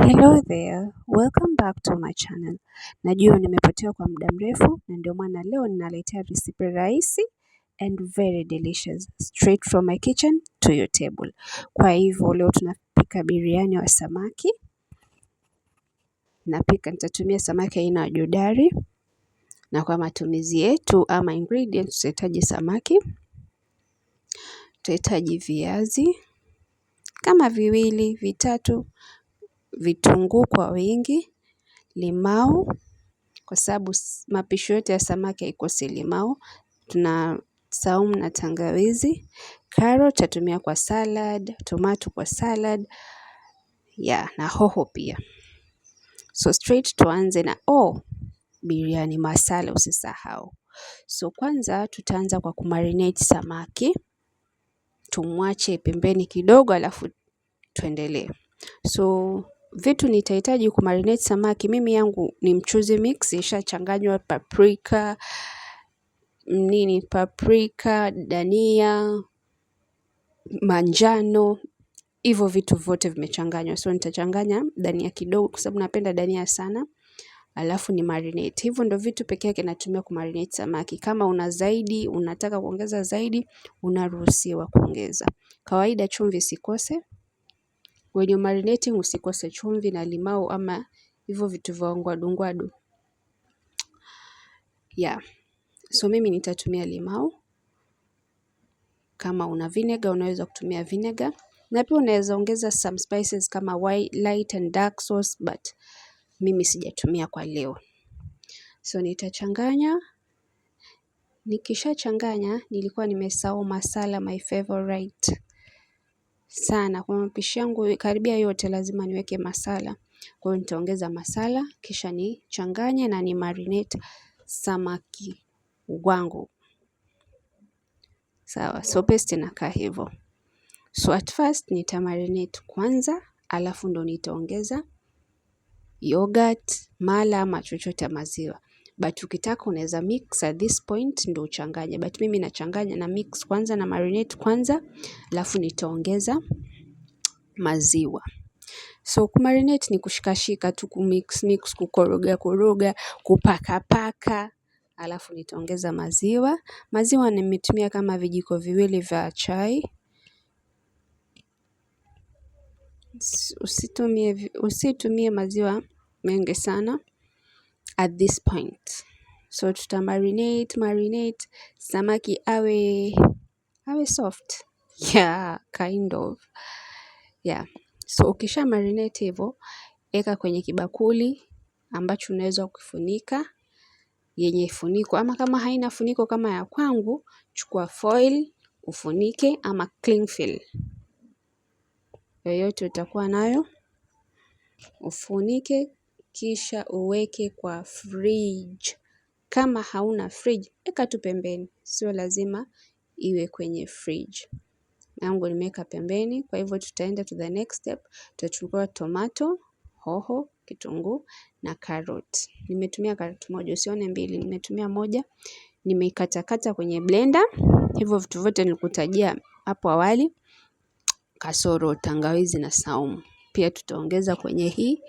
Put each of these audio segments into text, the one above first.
Hello there, welcome back to my channel. Najua nimepotea kwa muda mrefu na ndio maana leo ninaletea recipe rahisi and very delicious straight from my kitchen to your table. Kwa hivyo leo tunapika biriani wa samaki. Nitatumia samaki aina ya jodari, na kwa matumizi yetu ama ingredients tutahitaji samaki, tutahitaji viazi kama viwili vitatu, vitunguu kwa wingi, limau kwa sababu mapishi yote ya samaki haikosi limau, tuna saumu na tangawizi, carrot tatumia kwa salad, tomato kwa salad, na hoho pia. So straight tuanze na biriani masala usisahau. So kwanza tutaanza kwa kumarinate samaki, tumwache pembeni kidogo alafu tuendelee. So vitu nitahitaji kumarinate samaki, mimi yangu ni mchuzi mix, ishachanganywa paprika, dania, manjano, hivyo vitu vyote vimechanganywa. So nitachanganya dania kidogo kwa sababu napenda dania sana, alafu ni marinate. Hivyo ndio vitu pekee yake natumia kumarinate samaki. Kama una zaidi, unataka kuongeza zaidi, unaruhusiwa kuongeza. Kawaida chumvi sikose. When you're marinating usikose chumvi na limau ama hivyo vitu vya ungwadu. So mimi nitatumia limau. Kama una vinegar unaweza kutumia vinegar. Na pia unaweza ongeza some spices kama white, light and dark sauce, but mimi sijatumia kwa leo. So nitachanganya. Nikishachanganya nilikuwa nimesahau masala, my favorite sana. Kwa mapishi yangu karibia yote lazima niweke masala. Kwa hiyo nitaongeza masala, kisha nichanganye na ni marinate samaki wangu. Sawa, so paste inakaa hivyo. So at first nitamarinate kwanza, alafu ndo nitaongeza yogurt, mala ama chochote maziwa. But ukitaka unaweza mix at this point ndo uchanganye. But mimi nachanganya na mix kwanza na marinate kwanza, alafu nitaongeza maziwa. So kumarinate ni kushikashika tu, kumix, kukoroga, kupaka, alafu nitaongeza maziwa. Maziwa nimetumia kama vijiko viwili vya chai. Usitumie maziwa mengi sana at this point. So tutamarinate samaki awe soft. Kind of. So ukisha marinate hivyo, eka kwenye kibakuli ambacho unaweza kufunika, yenye funiko, ama kama haina funiko kama ya kwangu, chukua foil ufunike ama cling film yoyote utakuwa nayo, ufunike kisha uweke kwa fridge. Kama hauna fridge, eka tu pembeni, sio lazima iwe kwenye fridge. Yangu nimeweka pembeni. Kwa hivyo tutaenda to the next step. Tutachukua tomato, hoho, kitunguu na carrot. Nimetumia carrot moja, usione mbili, nimetumia moja. Nimeikatakata kwenye blender. Hivyo vitu vyote nilikutajia hapo awali, kasoro tangawizi na saumu. Pia tutaongeza kwenye hii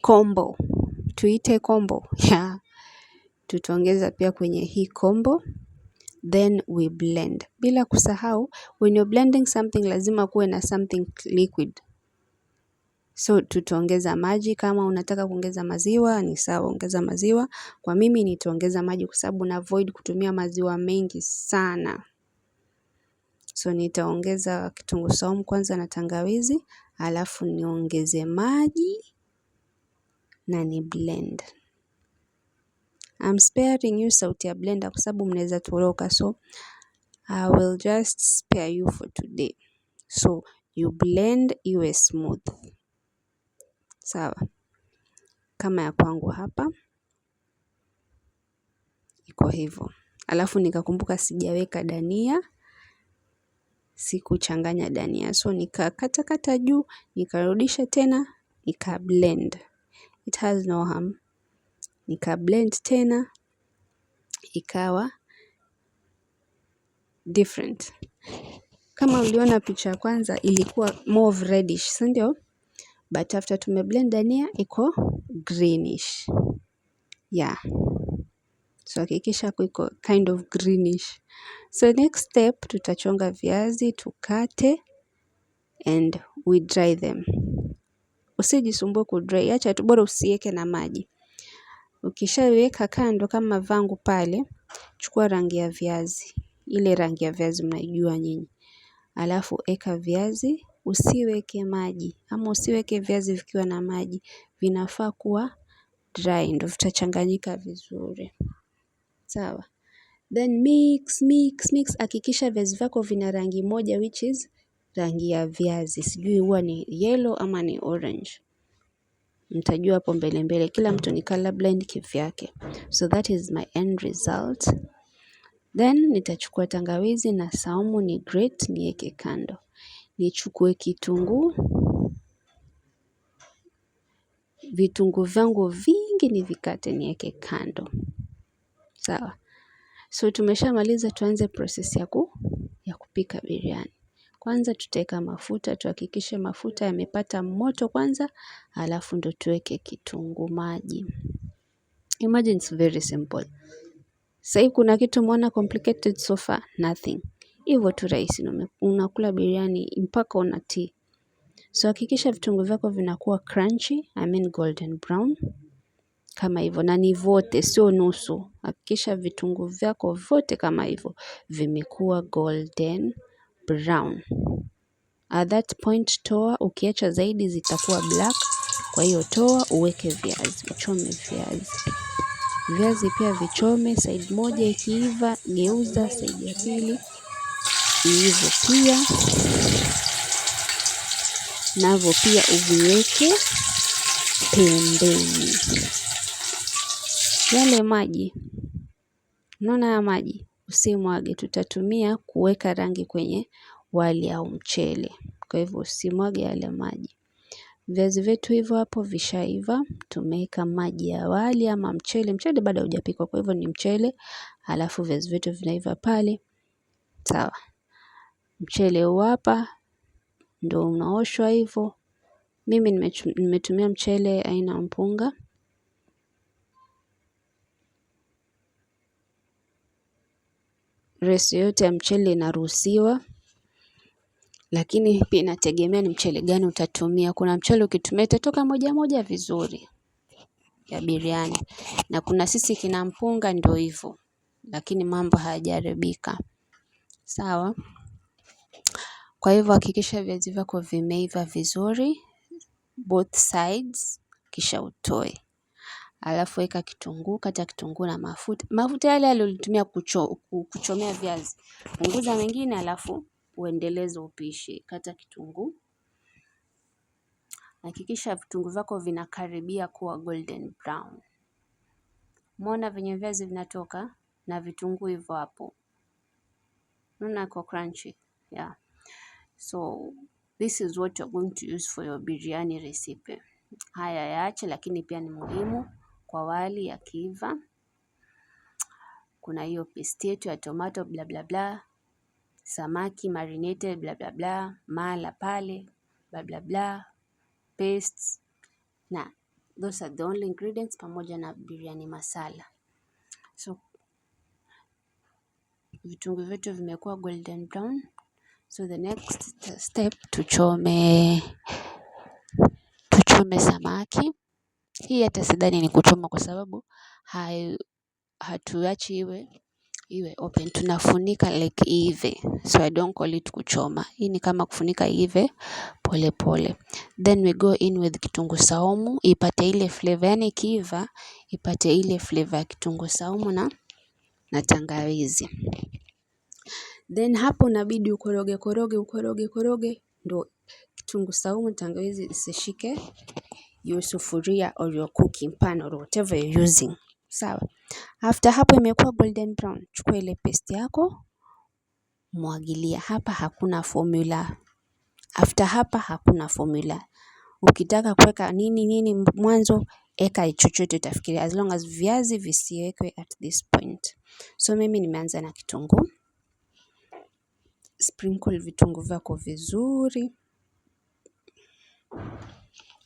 combo. Tuite combo. Tutaongeza pia kwenye hii combo. Then we blend. Bila kusahau, when you're blending something lazima kuwe na something liquid. So tutaongeza maji. Kama unataka kuongeza maziwa ni sawa, ongeza maziwa. Kwa mimi nitaongeza maji kwa sababu na avoid kutumia maziwa mengi sana. So nitaongeza kitunguu saumu kwanza na tangawizi, alafu niongeze maji na ni blend. I'm sparing you sauti ya blender kwa sababu mnaweza toroka, so I will just spare you for today. So you blend iwe smooth. Sawa. Kama ya kwangu hapa iko hivyo. Alafu nikakumbuka sijaweka dania, sikuchanganya dania. So nikakata juu, nikarudisha tena, nika blend. It has no harm. Nika blend tena, ikawa different. Kama uliona picha ya kwanza ilikuwa mauve reddish, si ndio? but after tumeblend dania iko greenish. Yeah. So hakikisha iko kind of greenish. So next step tutachonga viazi, tukate and we dry them. Usijisumbue kudry, acha tu bora usiweke na maji. Ukishaweka kando kama vangu pale, chukua rangi ya viazi. Ile rangi ya viazi mnaijua nyinyi. Alafu eka viazi, usiweke maji. Ama usiweke viazi vikiwa na maji. Vinafaa kuwa dry ndio vitachanganyika vizuri. Sawa. Then mix. Hakikisha viazi vyako vina rangi moja which is rangi ya viazi. Sijui huwa ni yellow ama ni orange. Mtajua hapo mbele. Kila mtu ni colorblind kivyake. So that is my end result. Then nitachukua tangawizi na saumu ni grate niweke kando. Nichukue kitunguu. Vitunguu vyangu vingi nivikate niweke kando. Sawa. So tumeshamaliza, tuanze process ya kupika biriani. Kwanza tutaweka mafuta, tuhakikishe mafuta yamepata moto kwanza, alafu ndo tuweke kitunguu maji. Imagine it's very simple. Sasa kuna kitu umeona complicated so far? Nothing. Hivyo tu rahisi, unakula biriani mpaka unatii. So hakikisha vitunguu vyako vinakuwa crunchy, golden brown. Kama hivyo, na ni vote, sio nusu. Hakikisha vitunguu vyako vote kama hivyo vimekuwa golden brown. At that point toa, ukiacha zaidi zitakuwa black. Kwa hiyo toa, uweke viazi, uchome viazi. Viazi pia vichome, side moja ikiiva, geuza side ya pili. Hivyo pia. Navyo pia uviweke pembeni. Yale maji, unaona ya maji, usimwage, tutatumia kuweka rangi kwenye wali au mchele. Kwa hivyo usimwage yale maji. Viazi vyetu hivyo hapo vishaiva, tumeweka maji ya wali ama mchele. Mchele bado haujapikwa, kwa hivyo ni mchele, alafu viazi vyetu vinaiva pale. Sawa. Mchele huu hapa ndio unaoshwa hivyo. Mimi nimetumia mchele aina mpunga. Resi yote ya mchele inaruhusiwa, lakini pia inategemea ni mchele gani utatumia. Kuna mchele ukitumia itatoka moja vizuri ya biriani, na kuna sisi kina mpunga ndio hivyo, lakini mambo hayajaribika. Sawa. Kwa hivyo hakikisha viazi vyako vimeiva vizuri both sides, kisha utoe. Alafu weka kitunguu, kata kitunguu na mafuta. Mafuta yale ulitumia kuchomea viazi. Punguza mengine alafu uendeleze upishi. Kata kitunguu. Hakikisha vitunguu vyako vinakaribia kuwa golden brown. Umeona venye viazi vinatoka na vitunguu hivyo hapo. Unaona iko crunchy. Yeah. So this is what you're going to use for your biryani recipe. Haya yaache, lakini pia ni muhimu kwa wali yakiiva. Kuna hiyo paste yetu ya tomato bla bla bla, samaki marinated bla bla bla, mala pale bla bla bla, pastes, na those are the only ingredients pamoja na biryani masala. So vitunguu vyetu vimekuwa golden brown. So the next step tuchome samaki. Hii hata sidhani ni kuchoma kwa sababu hatuachi iwe open, tunafunika like ive. So I don't call it kuchoma. Hii ni kama kufunika ive pole pole. Then we go in with kitunguu saumu, ipate ile flavor, yani ikiiva ipate ile flavor ya kitunguu saumu na tangawizi. Then hapo inabidi ukoroge ndo kitunguu saumu tangawizi isishike your sufuria or your cooking pan or whatever you're using. Sawa. After hapo imekuwa golden brown, chukua ile paste yako, mwagilia. Hapa hakuna formula. After hapa hakuna formula. Ukitaka kuweka nini mwanzo, eka chochote utafikiria, as long as viazi visiwekwe at this point. So mimi nimeanza na kitunguu. Sprinkle vitunguu vyako vizuri.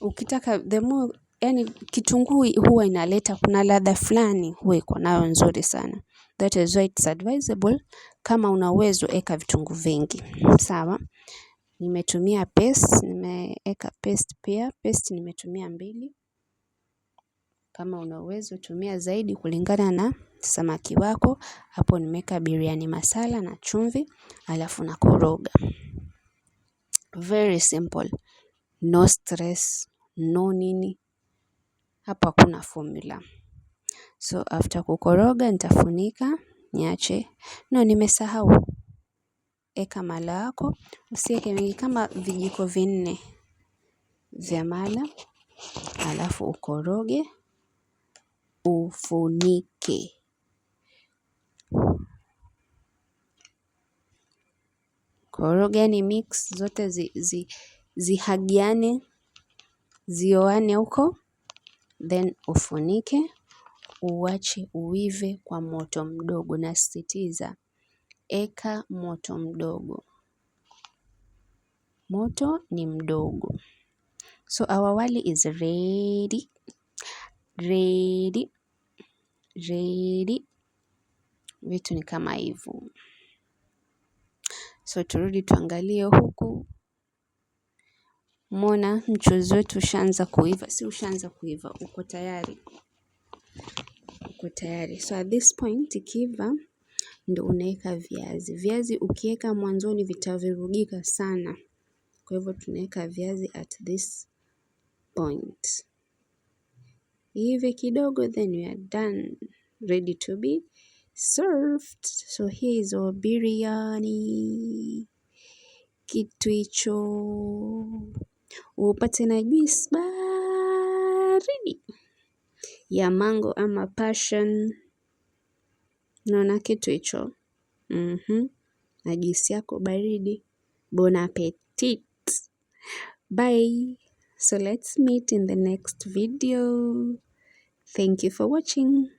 ukitaka the more, yani kitunguu huwa inaleta, kuna ladha fulani huwa iko nayo nzuri sana. That is why it's advisable, kama una uwezo eka vitunguu vingi. Sawa. Nimetumia paste, nimeeka paste pia. Paste nimetumia 2. Kama una uwezo tumia zaidi kulingana na samaki wako. Hapo nimeweka biriani masala na chumvi, alafu nakoroga. Very simple. No stress, no nini. Hapo hakuna formula. So after kukoroga nitafunika, niache. No, nimesahau. Eka mala yako, usieke mingi, kama vijiko 4 vya mala, alafu ukoroge, ufunike. Koroga, yani mix zote zihagiane, zioane huko, then ufunike, uwache uive kwa moto mdogo. Nasisitiza, eka moto mdogo. Moto ni mdogo. So our wali is ready. Vitu ni kama hivyo. So turudi tuangalie huku. Umeona mchuzi wetu ushaanza kuiva. Si ushaanza kuiva, uko tayari. So at this point ikiiva, ndo unaeka viazi. Viazi ukieka mwanzoni vitavurugika sana. Kwa hivyo tunaeka viazi at this point. Iive kidogo, then we are done. Ready to be served. So here is our biryani. Kitu hicho. Upate na juice baridi ya mango ama passion. Naona kitu hicho. Na juice yako baridi. Bon appetit. Bye. So let's meet in the next video. Thank you for watching.